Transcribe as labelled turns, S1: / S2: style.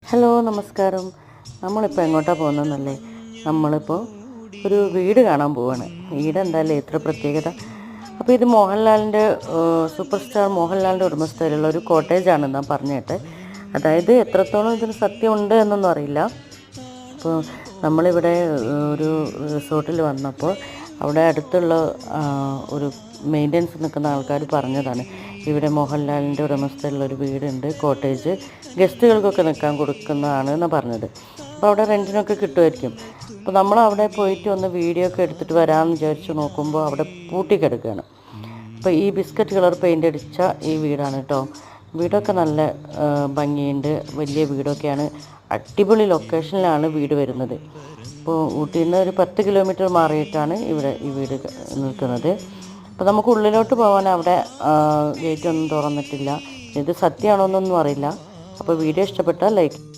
S1: Hello നമസ്കാരം. നമ്മളിപ്പോൾ എങ്ങോട്ടാണ് പോകുന്നതെന്നല്ലേ? നമ്മളിപ്പോൾ ഒരു വീട് കാണാൻ പോവാണ്. വീട് എന്തായാലും ഇത്ര പ്രത്യേകത. അപ്പോൾ ഇത് മോഹൻലാലിൻ്റെ സൂപ്പർ സ്റ്റാർ മോഹൻലാലിൻ്റെ ഉടമസ്ഥയിലുള്ള ഒരു കോട്ടേജാണ് ഞാൻ പറഞ്ഞിട്ട്. അതായത് എത്രത്തോളം ഇതിന് സത്യമുണ്ട് എന്നൊന്നും അറിയില്ല. അപ്പോൾ നമ്മളിവിടെ ഒരു റിസോർട്ടിൽ വന്നപ്പോൾ അവിടെ അടുത്തുള്ള ഒരു മെയിൻ്റനൻസ് നിൽക്കുന്ന ആൾക്കാർ പറഞ്ഞതാണ്, ഇവിടെ മോഹൻലാലിൻ്റെ ഉടമസ്ഥയിലുള്ളൊരു വീടുണ്ട്, കോട്ടേജ്, ഗസ്റ്റുകൾക്കൊക്കെ നിൽക്കാൻ കൊടുക്കുന്നതാണ് എന്ന് പറഞ്ഞത്. അപ്പോൾ അവിടെ റെൻറ്റിനൊക്കെ കിട്ടുമായിരിക്കും. അപ്പോൾ നമ്മൾ അവിടെ പോയിട്ട് ഒന്ന് വീഡിയോ ഒക്കെ എടുത്തിട്ട് വരാമെന്ന് വിചാരിച്ച് നോക്കുമ്പോൾ അവിടെ പൂട്ടിക്കിടക്കുകയാണ്. അപ്പോൾ ഈ ബിസ്ക്കറ്റ് കളർ പെയിൻ്റ് അടിച്ച ഈ വീടാണ് കേട്ടോ. വീടൊക്കെ നല്ല ഭംഗിയുണ്ട്, വലിയ വീടൊക്കെയാണ്. അടിപൊളി ലൊക്കേഷനിലാണ് വീട് വരുന്നത്. ഇപ്പോൾ ഊട്ടിയിൽ നിന്ന് ഒരു 10 കിലോമീറ്റർ മാറിയിട്ടാണ് ഇവിടെ ഈ വീട് നിൽക്കുന്നത്. അപ്പോൾ നമുക്ക് ഉള്ളിലോട്ട് പോകാൻ അവിടെ ഗേറ്റൊന്നും തുറന്നിട്ടില്ല. ഇത് സത്യമാണോ എന്നൊന്നും അറിയില്ല. അപ്പോൾ വീഡിയോ ഇഷ്ടപ്പെട്ടാൽ ലൈക്ക്